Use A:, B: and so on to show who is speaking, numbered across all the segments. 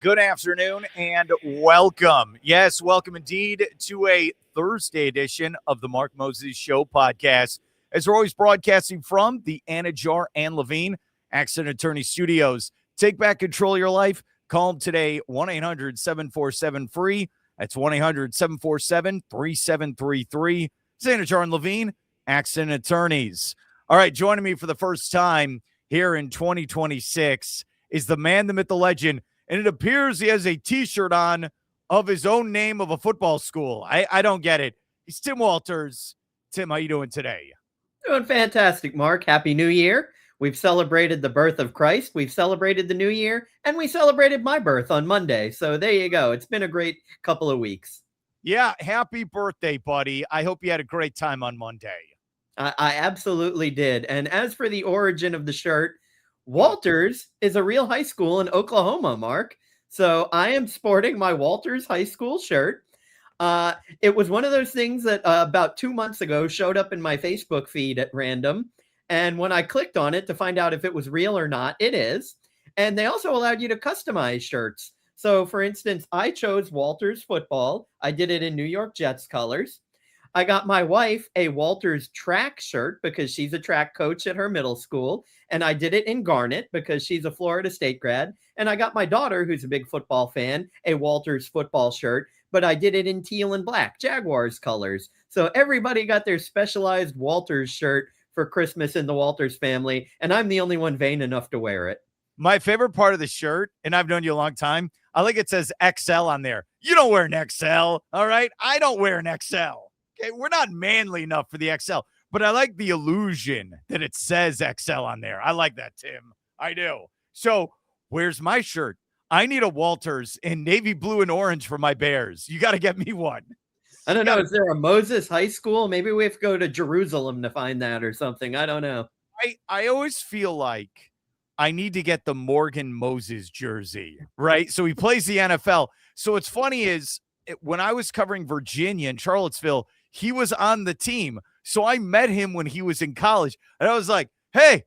A: Good afternoon and welcome. Yes, welcome indeed to a Thursday edition of the Mark Moses Show podcast. As we're always broadcasting from the Anidjar and Levine Accident Attorney Studios. Take back control of your life. Call them today, 1-800-747-FREE. That's 1-800-747-3733. It's Anidjar and Levine Accident Attorneys. All right, joining me for the first time here in 2026 is the man, the myth, the legend. And it appears he has a T-shirt on of his own name of a football school. I don't get it. He's Tim Walters. Tim, how you doing today?
B: Doing fantastic, Mark. Happy New Year. We've celebrated the birth of Christ. We've celebrated the New Year. And we celebrated my birth on Monday. So there you go. It's been a great couple of weeks.
A: Yeah, happy birthday, buddy. I hope you had a great time on Monday.
B: I absolutely did. And as for the origin of the shirt, Walters is a real high school in Oklahoma, Mark. So I am sporting my Walters High School shirt. It was one of those things that about 2 months ago showed up in my Facebook feed at random. And when I clicked on it to find out if it was real or not, it is. And they also allowed you to customize shirts. So for instance, I chose Walters football. I did it in New York Jets colors. I got my wife a Walters track shirt because she's a track coach at her middle school. And I did it in garnet because she's a Florida State grad. And I got my daughter, who's a big football fan, a Walters football shirt. But I did it in teal and black, Jaguars colors. So everybody got their specialized Walters shirt for Christmas in the Walters family. And I'm the only one vain enough to wear it.
A: My favorite part of the shirt, and I've known you a long time, I like it says XL on there. You don't wear an XL, all right? I don't wear an XL. Okay, we're not manly enough for the XL, but I like the illusion that it says XL on there. I like that, Tim. I do. So where's my shirt? I need a Walters in navy blue and orange for my Bears. You got to get me one.
B: I don't know. Is there a Moses High School? Maybe we have to go to Jerusalem to find that or something. I don't know.
A: I always feel like I need to get the Morgan Moses jersey, right? So he plays the NFL. So what's funny is when I was covering Virginia and Charlottesville, he was on the team. So I met him when he was in college. And I was like, hey,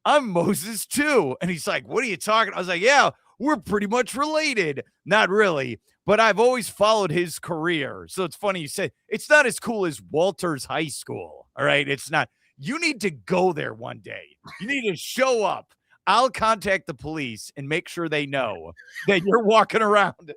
A: I'm Moses too. And he's like, what are you talking? I was like, yeah, we're pretty much related. Not really, but I've always followed his career. So it's funny you say it's not as cool as Walters High School. All right. It's not. You need to go there one day. You need to show up. I'll contact the police and make sure they know that you're walking around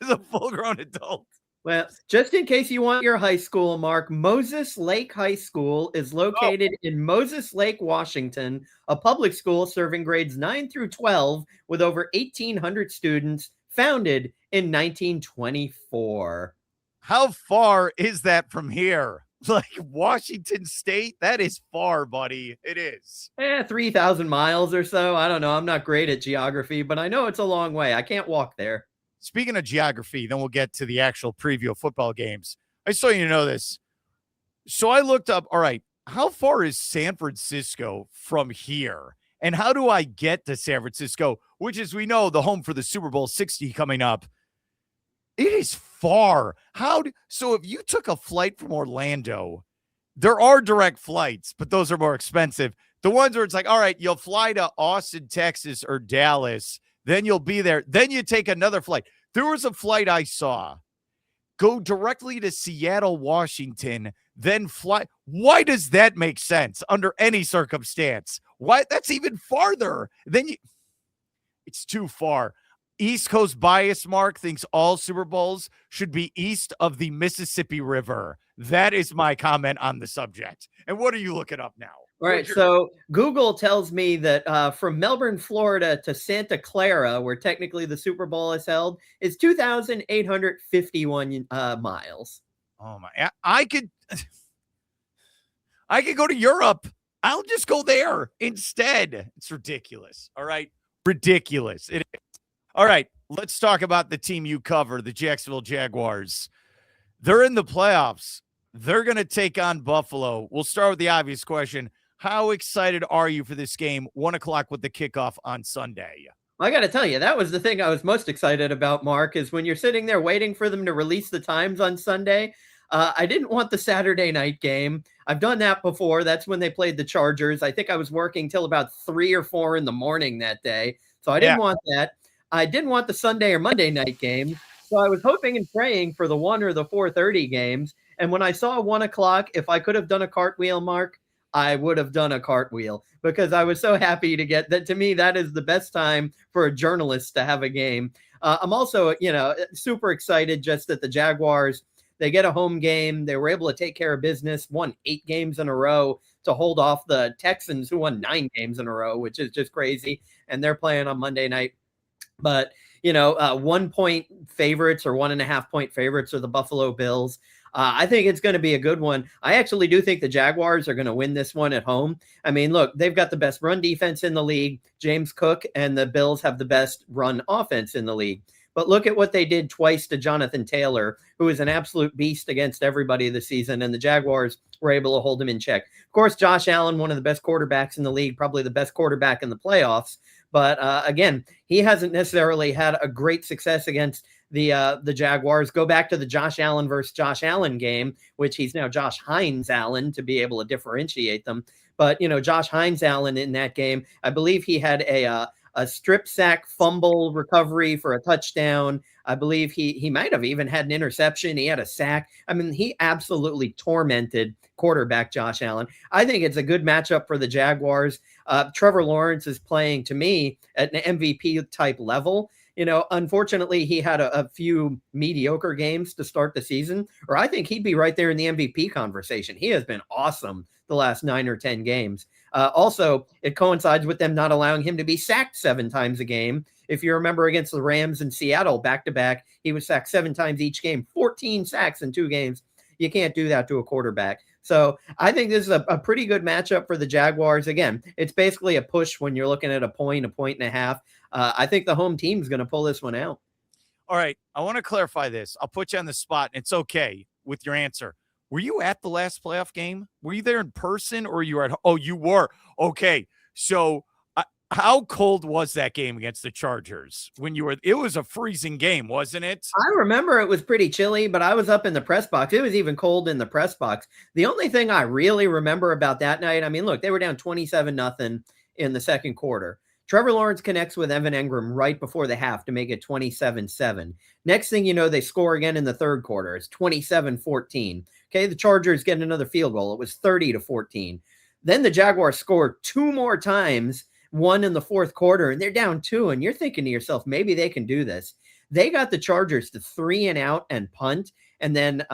A: as a full-grown adult.
B: Well, just in case you want your high school, Mark, Moses Lake High School is located in Moses Lake, Washington, a public school serving grades 9 through 12 with over 1,800 students, founded in 1924.
A: How far is that from here? Like Washington State? That is far, buddy. It is.
B: 3,000 miles or so. I don't know. I'm not great at geography, but I know it's a long way. I can't walk there.
A: Speaking of geography, then we'll get to the actual preview of football games. I just want you to know this. So I looked up, all right, how far is San Francisco from here? And how do I get to San Francisco, which is, we know, the home for the Super Bowl 60 coming up? It is far. So if you took a flight from Orlando, there are direct flights, but those are more expensive. The ones where it's like, all right, you'll fly to Austin, Texas or Dallas, then you'll be there. Then you take another flight. There was a flight I saw go directly to Seattle, Washington, then fly. Why does that make sense under any circumstance? Why? That's even farther. It's too far. East Coast bias, Mark, thinks all Super Bowls should be east of the Mississippi River. That is my comment on the subject. And what are you looking up now?
B: All right, so Google tells me that from Melbourne, Florida to Santa Clara, where technically the Super Bowl is held, is 2,851 miles.
A: Oh my! I could go to Europe. I'll just go there instead. It's ridiculous. All right, ridiculous. It is. All right, let's talk about the team you cover, the Jacksonville Jaguars. They're in the playoffs. They're going to take on Buffalo. We'll start with the obvious question. How excited are you for this game? 1 o'clock with the kickoff on Sunday.
B: I got to tell you, that was the thing I was most excited about, Mark, is when you're sitting there waiting for them to release the times on Sunday. I didn't want the Saturday night game. I've done that before. That's when they played the Chargers. I think I was working till about 3 or 4 in the morning that day. So I didn't want that. I didn't want the Sunday or Monday night games. So I was hoping and praying for the 1 or the 4:30 games. And when I saw 1 o'clock, if I could have done a cartwheel, Mark, I would have done a cartwheel because I was so happy to get that. To me, that is the best time for a journalist to have a game. I'm also, super excited just that the Jaguars, they get a home game. They were able to take care of business, won 8 games in a row to hold off the Texans, who won 9 games in a row, which is just crazy. And they're playing on Monday night. But, 1-point favorites or 1.5-point favorites are the Buffalo Bills. I think it's going to be a good one. I actually do think the Jaguars are going to win this one at home. I mean, look, they've got the best run defense in the league. James Cook and the Bills have the best run offense in the league. But look at what they did twice to Jonathan Taylor, who is an absolute beast against everybody this season, and the Jaguars were able to hold him in check. Of course, Josh Allen, one of the best quarterbacks in the league, probably the best quarterback in the playoffs. But again, he hasn't necessarily had a great success against the Jaguars. Go back to the Josh Allen versus Josh Allen game, which he's now Josh Hines Allen to be able to differentiate them. But, Josh Hines Allen in that game, I believe he had a strip sack fumble recovery for a touchdown. I believe he might have even had an interception. He had a sack. I mean, he absolutely tormented quarterback Josh Allen. I think it's a good matchup for the Jaguars. Trevor Lawrence is playing, to me, at an MVP type level. Unfortunately, he had a few mediocre games to start the season, or I think he'd be right there in the MVP conversation. He has been awesome the last 9 or 10 games. Also, it coincides with them not allowing him to be sacked 7 times a game. If you remember against the Rams in Seattle back-to-back, he was sacked 7 times each game, 14 sacks in 2 games. You can't do that to a quarterback. So I think this is a pretty good matchup for the Jaguars. Again, it's basically a push when you're looking at a point and a half. I think the home team's going to pull this one out.
A: All right. I want to clarify this. I'll put you on the spot, and it's okay with your answer. Were you at the last playoff game? Were you there in person or you were at home? Oh, you were. Okay. So how cold was that game against the Chargers when you were? It was a freezing game, wasn't it?
B: I remember it was pretty chilly, but I was up in the press box. It was even cold in the press box. The only thing I really remember about that night, I mean, look, they were down 27-0 in the second quarter. Trevor Lawrence connects with Evan Engram right before the half to make it 27-7. Next thing you know, they score again in the third quarter. It's 27-14. Okay, the Chargers get another field goal. It was 30-14. Then the Jaguars scored 2 more times, one in the fourth quarter, and they're down 2. And you're thinking to yourself, maybe they can do this. They got the Chargers to 3 and out and punt. And then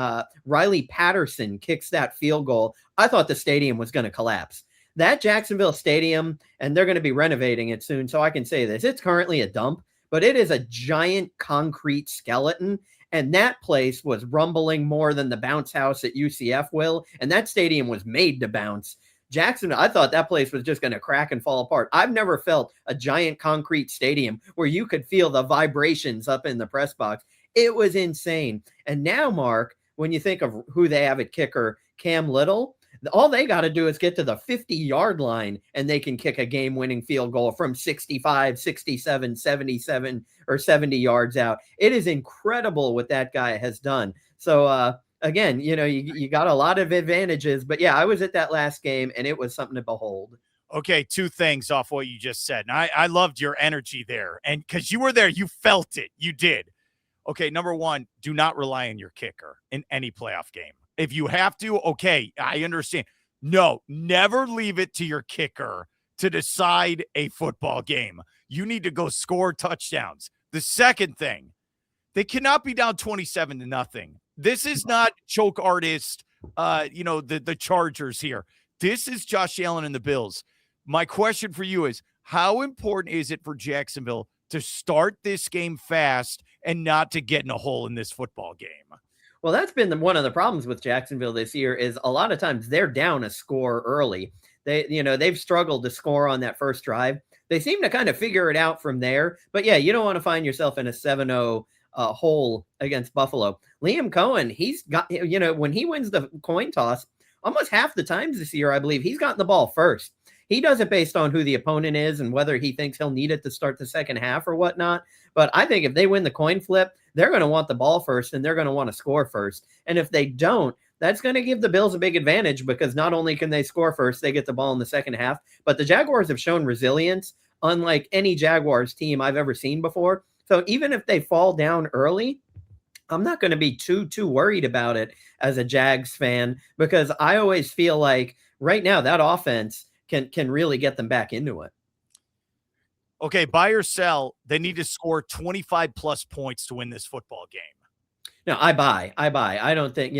B: Riley Patterson kicks that field goal. I thought the stadium was going to collapse. That Jacksonville stadium, and they're going to be renovating it soon, so I can say this. It's currently a dump, but it is a giant concrete skeleton, and that place was rumbling more than the bounce house at UCF will, and that stadium was made to bounce. Jacksonville, I thought that place was just going to crack and fall apart. I've never felt a giant concrete stadium where you could feel the vibrations up in the press box. It was insane. And now, Mark, when you think of who they have at kicker, Cam Little, all they got to do is get to the 50-yard line and they can kick a game-winning field goal from 65, 67, 77, or 70 yards out. It is incredible what that guy has done. So, again, you got a lot of advantages. But, yeah, I was at that last game, and it was something to behold.
A: Okay, 2 things off what you just said. And I loved your energy there. And because you were there, you felt it. You did. Okay, number 1, do not rely on your kicker in any playoff game. If you have to, okay, I understand. No, never leave it to your kicker to decide a football game. You need to go score touchdowns. The second thing, they cannot be down 27-0. This is not choke artist, the Chargers here. This is Josh Allen and the Bills. My question for you is, how important is it for Jacksonville to start this game fast and not to get in a hole in this football game?
B: Well, that's been one of the problems with Jacksonville this year is a lot of times they're down a score early. They've struggled to score on that first drive. They seem to kind of figure it out from there. But, yeah, you don't want to find yourself in a 7-0 hole against Buffalo. Liam Cohen, he's got, when he wins the coin toss, almost half the times this year, I believe, he's gotten the ball first. He does it based on who the opponent is and whether he thinks he'll need it to start the second half or whatnot. But I think if they win the coin flip, they're going to want the ball first and they're going to want to score first. And if they don't, that's going to give the Bills a big advantage because not only can they score first, they get the ball in the second half, but the Jaguars have shown resilience. unlike any Jaguars team I've ever seen before. So even if they fall down early, I'm not going to be too worried about it as a Jags fan, because I always feel like right now that offense can really get them back into it.
A: Okay, buy or sell, they need to score 25 plus points to win this football game.
B: No, I buy. I don't think,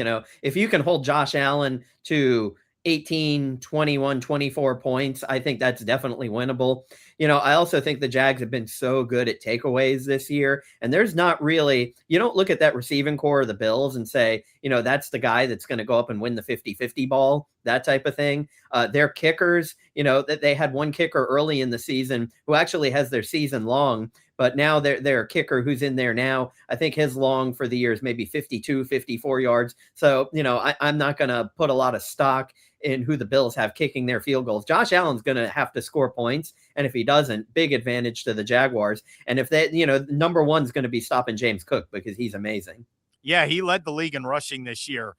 B: if you can hold Josh Allen to 18, 21, 24 points, I think that's definitely winnable. I also think the Jags have been so good at takeaways this year. And there's not really, you don't look at that receiving core of the Bills and say, that's the guy that's going to go up and win the 50-50 ball, that type of thing. Their kickers, that they had one kicker early in the season who actually has their season long. But now their kicker who's in there now, I think his long for the year is maybe 52, 54 yards. So, I'm not going to put a lot of stock in who the Bills have kicking their field goals. Josh Allen's going to have to score points. And if he doesn't, big advantage to the Jaguars. And if they, number one's going to be stopping James Cook because he's amazing.
A: Yeah, he led the league in rushing this year.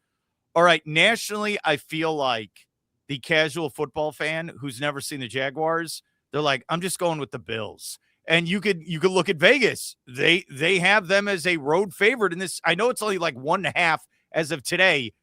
A: All right, nationally, I feel like the casual football fan who's never seen the Jaguars, they're like, I'm just going with the Bills. And you could look at Vegas. They have them as a road favorite in this. I know it's only like 1.5 as of today.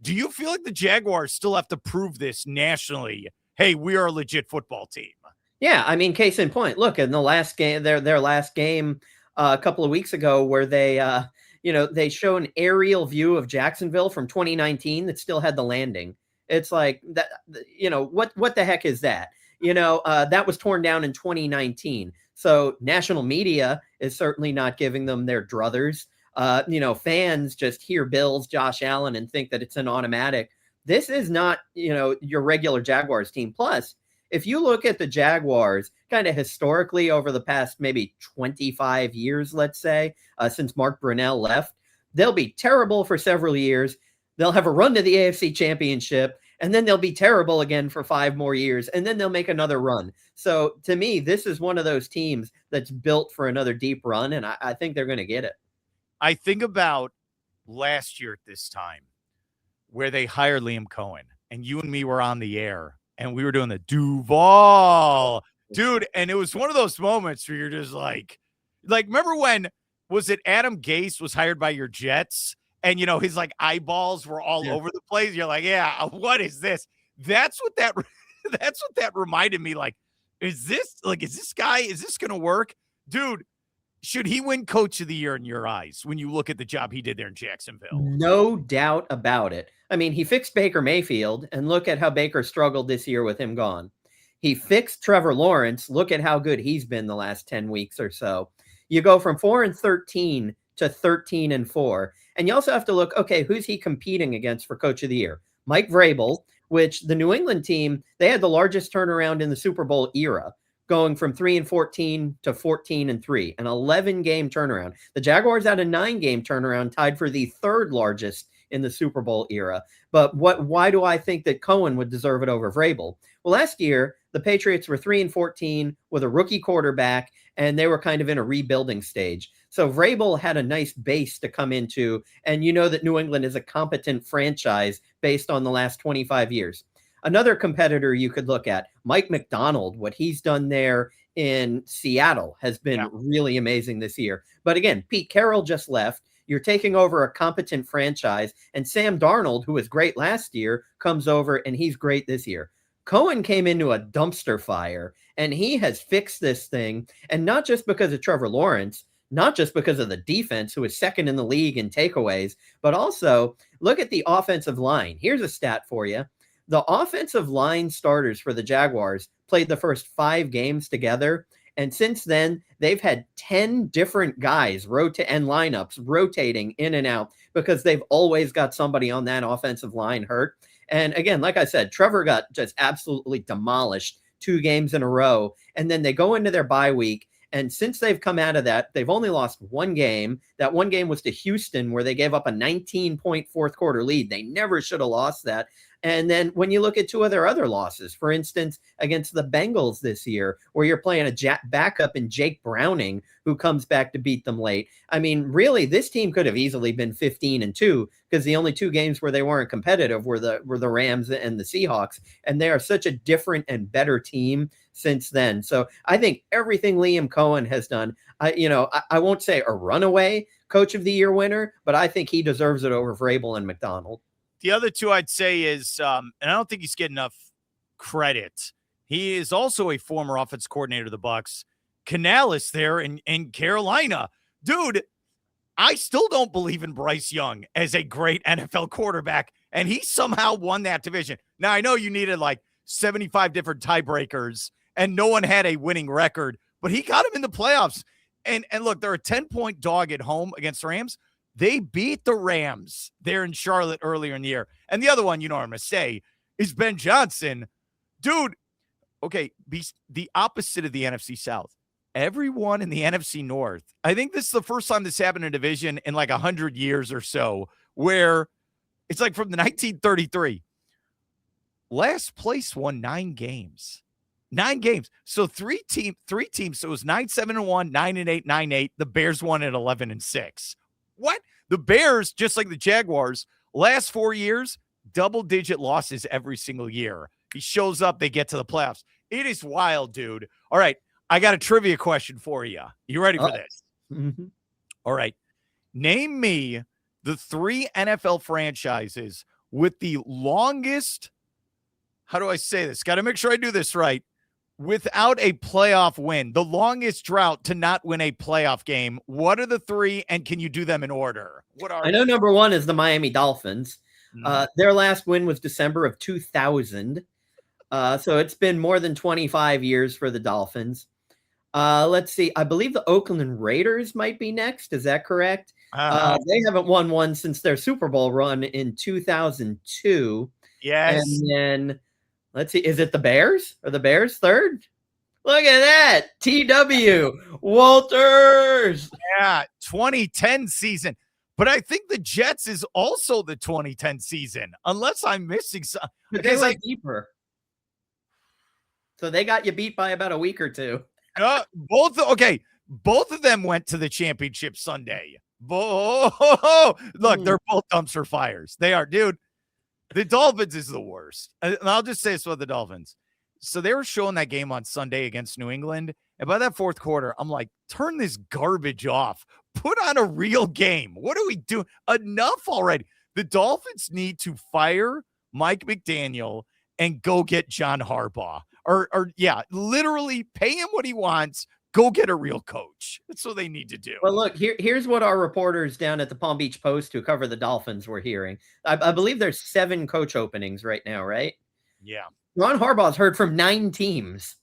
A: Do you feel like the Jaguars still have to prove this nationally? Hey, we are a legit football team.
B: Yeah, I mean, case in point. Look, in the last game, their last game a couple of weeks ago, where they they show an aerial view of Jacksonville from 2019 that still had the landing. It's like that. What the heck is that? That was torn down in 2019. So national media is certainly not giving them their druthers. Fans just hear Bills, Josh Allen, and think that it's an automatic. This is not, your regular Jaguars team. Plus, if you look at the Jaguars kind of historically over the past maybe 25 years, let's say, since Mark Brunell left, they'll be terrible for several years. They'll have a run to the AFC Championship, and then they'll be terrible again for 5 more years, and then they'll make another run. So to me, this is one of those teams that's built for another deep run, and I think they're going to get it.
A: I think about last year at this time where they hired Liam Cohen, and you and me were on the air, and we were doing the Duval, dude, and it was one of those moments where you're just like, remember when, was it Adam Gase was hired by your Jets? And, his like eyeballs were all over the place. You're like, yeah, what is this? That's what that reminded me. Like, is this going to work? Dude, should he win coach of the year in your eyes when you look at the job he did there in Jacksonville?
B: No doubt about it. I mean, he fixed Baker Mayfield, and look at how Baker struggled this year with him gone. He fixed Trevor Lawrence. Look at how good he's been the last 10 weeks or so. You go from 4-13 to 13-4. And you also have to look, okay, who's he competing against for coach of the year? Mike Vrabel, which the New England team, they had the largest turnaround in the Super Bowl era, going from 3-14 to 14-3, an 11-game turnaround. The Jaguars had a 9-game turnaround, tied for the third largest in the Super Bowl era. But why do I think that Cohen would deserve it over Vrabel? Well, last year, the Patriots were 3-14 with a rookie quarterback, and they were kind of in a rebuilding stage. So Vrabel had a nice base to come into, and you know that New England is a competent franchise based on the last 25 years. Another competitor you could look at, Mike McDonald, what he's done there in Seattle has been really amazing this year. But again, Pete Carroll just left. You're taking over a competent franchise, and Sam Darnold, who was great last year, comes over, and he's great this year. Cohen came into a dumpster fire, and he has fixed this thing, and not just because of Trevor Lawrence, not just because of the defense, who is second in the league in takeaways, but also look at the offensive line. Here's a stat for you. The offensive line starters for the Jaguars played the first 5 games together, and since then, they've had 10 different guys and lineups rotating in and out because they've always got somebody on that offensive line hurt. And again, like I said, Trevor got just absolutely demolished 2 games in a row, and then they go into their bye week. And since they've come out of that, they've only lost 1 game. That 1 game was to Houston, where they gave up a 19-point fourth quarter lead. They never should have lost that. And then when you look at two of their other losses, for instance, against the Bengals this year, where you're playing a backup in Jake Browning, who comes back to beat them late. I mean, really, this team could have easily been 15-2 because the only two games where they weren't competitive were the Rams and the Seahawks. And they are such a different and better team since then. So I think everything Liam Cohen has done, I won't say a runaway Coach of the Year winner, but I think he deserves it over Vrabel and McDonald.
A: The other two I'd say is, and I don't think he's getting enough credit. He is also a former offense coordinator of the Bucs. Canales there in Carolina. Dude, I still don't believe in Bryce Young as a great NFL quarterback, and he somehow won that division. Now, I know you needed like 75 different tiebreakers, and no one had a winning record, but he got him in the playoffs. And look, they're a 10-point dog at home against the Rams. They beat the Rams there in Charlotte earlier in the year. And the other one, you know what I'm going to say, is Ben Johnson. Dude, okay, the opposite of the NFC South. Everyone in the NFC North, I think this is the first time this happened in a division in like 100 years or so, where it's like from the 1933. Last place won 9 games. 9 games. So three teams. So it was 9-7-1, 9-8, 9-8. The Bears won at 11-6. What? The Bears, just like the Jaguars, last 4 years, double-digit losses every single year. He shows up, they get to the playoffs. It is wild, dude. All right, I got a trivia question for you. You ready for this?
B: Mm-hmm.
A: All right. Name me the 3 NFL franchises with the longest, how do I say this? Got to make sure I do this right. Without a playoff win, the longest drought to not win a playoff game. What are the 3, and can you do them in order?
B: I know number 1 is the Miami Dolphins. Their last win was December of 2000. So it's been more than 25 years for the Dolphins. Let's see. I believe the Oakland Raiders might be next. Is that correct? They haven't won one since their Super Bowl run in 2002.
A: Yes.
B: And then let's see. Is it the Bears? Are the Bears third? Look at that. TW Walters.
A: Yeah. 2010 season. But I think the Jets is also the 2010 season, unless I'm missing something.
B: But they went deeper. So they got you beat by about a week or two.
A: Both of them went to the championship Sunday. Look, they're both dumpster fires. They are, dude. The Dolphins is the worst. And I'll just say this about the Dolphins. So they were showing that game on Sunday against New England. And by that fourth quarter, I'm like, turn this garbage off. Put on a real game. What are we doing? Enough already. The Dolphins need to fire Mike McDaniel and go get John Harbaugh. Or literally pay him what he wants. Go get a real coach. That's what they need to do.
B: Well, look, here's what our reporters down at the Palm Beach Post who cover the Dolphins were hearing. I believe there's 7 coach openings right now, right?
A: Yeah.
B: Ron Harbaugh's heard from 9 teams.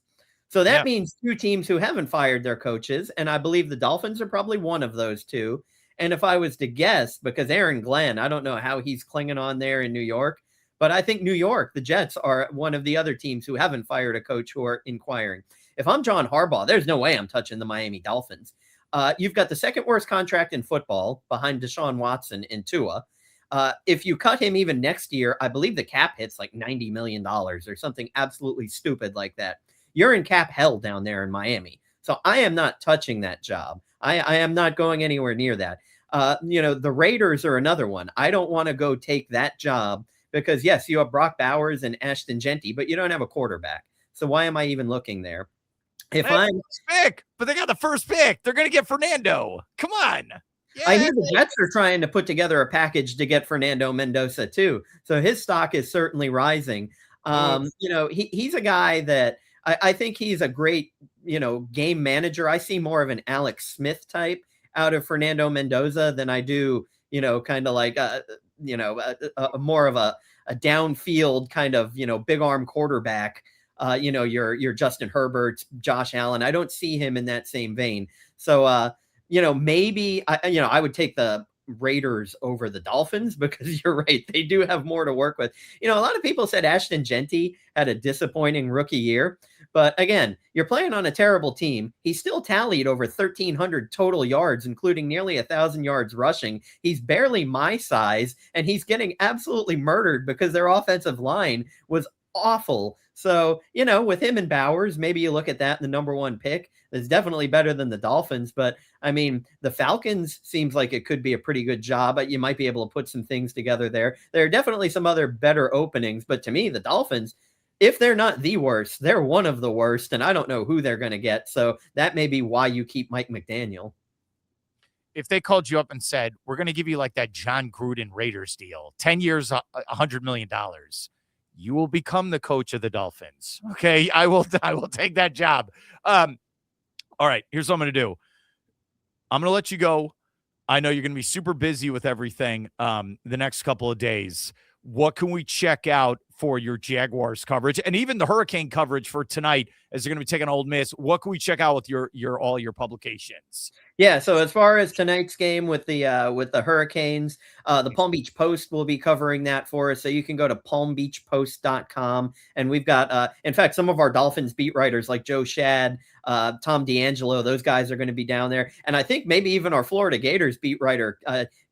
B: So that means 2 teams who haven't fired their coaches. And I believe the Dolphins are probably one of those 2. And if I was to guess, because Aaron Glenn, I don't know how he's clinging on there in New York, but I think New York, the Jets, are one of the other teams who haven't fired a coach who are inquiring. If I'm John Harbaugh, there's no way I'm touching the Miami Dolphins. You've got the second worst contract in football behind Deshaun Watson and Tua. If you cut him even next year, I believe the cap hits like $90 million or something absolutely stupid like that. You're in cap hell down there in Miami. So I am not touching that job. I am not going anywhere near that. The Raiders are another one. I don't want to go take that job because, yes, you have Brock Bowers and Ashton Genty, but you don't have a quarterback. So why am I even looking there? If I'm
A: pick, but they got the first pick. They're going to get Fernando. Come on.
B: Yeah. I hear the Jets are trying to put together a package to get Fernando Mendoza too. So his stock is certainly rising. He's a guy that I think he's a great, game manager. I see more of an Alex Smith type out of Fernando Mendoza than I do, kind of like, more of a downfield kind of, big arm quarterback. Your Justin Herbert, Josh Allen. I don't see him in that same vein. So, maybe I would take the Raiders over the Dolphins because you're right. They do have more to work with. A lot of people said Ashton Genty had a disappointing rookie year, But again, you're playing on a terrible team. He still tallied over 1,300 total yards, including nearly 1,000 yards rushing. He's barely my size, and he's getting absolutely murdered because their offensive line was awful. So, with him and Bowers, maybe you look at that in the number one pick. It's definitely better than the Dolphins. But I mean, the Falcons seems like it could be a pretty good job. But you might be able to put some things together there. There are definitely some other better openings. But to me, the Dolphins, if they're not the worst, they're one of the worst. And I don't know who they're going to get. So that may be why you keep Mike McDaniel.
A: If they called you up and said, we're going to give you like that John Gruden Raiders deal, 10 years, $100 million, you will become the coach of the Dolphins. Okay. I will take that job. All right. Here's what I'm going to do. I'm going to let you go. I know you're going to be super busy with everything the next couple of days. What can we check out for your Jaguars coverage and even the Hurricane coverage for tonight as they're going to be taking Ole Miss? What can we check out with all your publications?
B: Yeah, so as far as tonight's game with the Hurricanes, the Palm Beach Post will be covering that for us. So you can go to palmbeachpost.com. And we've got, in fact, some of our Dolphins beat writers like Joe Shad, Tom D'Angelo, those guys are going to be down there. And I think maybe even our Florida Gators beat writer,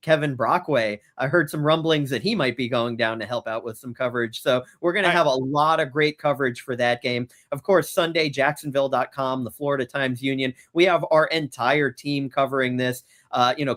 B: Kevin Brockway. I heard some rumblings that he might be going down to help out with some coverage. So we're going to have a lot of great coverage for that game. Of course, Sunday, Jacksonville.com, the Florida Times-Union. We have our entire team covering this.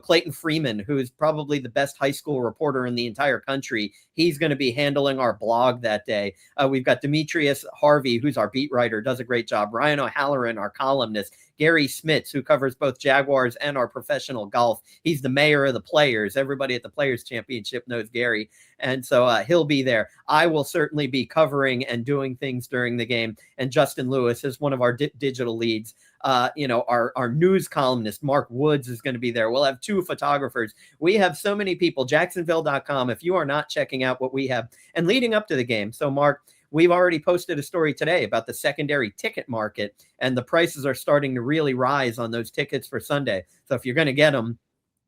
B: Clayton Freeman, who is probably the best high school reporter in the entire country. He's going to be handling our blog that day. We've got Demetrius Harvey, who's our beat writer, does a great job. Ryan O'Halloran, our columnist. Gary Smits, who covers both Jaguars and our professional golf. He's the mayor of the Players. Everybody at the Players Championship knows Gary. And so he'll be there. I will certainly be covering and doing things during the game. And Justin Lewis is one of our digital leads. Our news columnist, Mark Woods, is going to be there. We'll have 2 photographers. We have so many people. Jacksonville.com, if you are not checking out what we have. And leading up to the game. So, Mark, we've already posted a story today about the secondary ticket market, and the prices are starting to really rise on those tickets for Sunday. So if you're going to get them,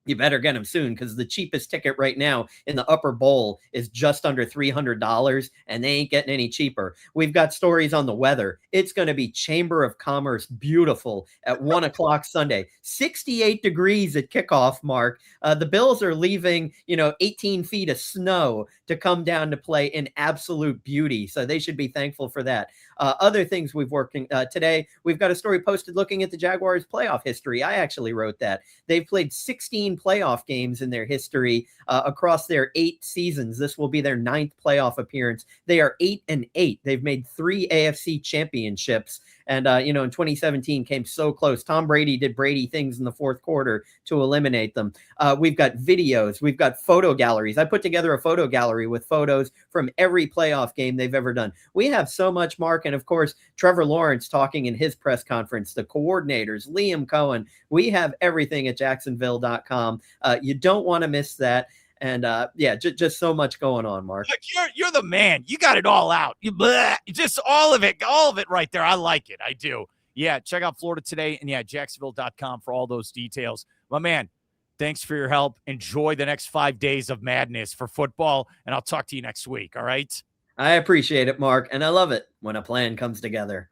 B: you better get them soon, because the cheapest ticket right now in the upper bowl is just under $300, and they ain't getting any cheaper. We've got stories on the weather. It's going to be Chamber of Commerce beautiful at 1 o'clock Sunday. 68 degrees at kickoff, Mark. The Bills are leaving, 18 feet of snow to come down to play in absolute beauty. So they should be thankful for that. Other things we've working today, we've got a story posted looking at the Jaguars playoff history. I actually wrote that. They've played 16 playoff games in their history across their 8 seasons. This will be their 9th playoff appearance. They are 8-8. They've made 3 AFC championships. And, in 2017 came so close. Tom Brady did Brady things in the 4th quarter to eliminate them. We've got videos. We've got photo galleries. I put together a photo gallery with photos from every playoff game they've ever done. We have so much, Mark. And, of course, Trevor Lawrence talking in his press conference, the coordinators, Liam Cohen. We have everything at Jacksonville.com. You don't want to miss that. And just so much going on, Mark.
A: Look, you're the man. You got it all out. Just all of it right there. I like it. I do. Yeah, check out Florida Today and Jacksonville.com for all those details. My man, thanks for your help. Enjoy the next 5 days of madness for football, and I'll talk to you next week. All right?
B: I appreciate it, Mark, and I love it when a plan comes together.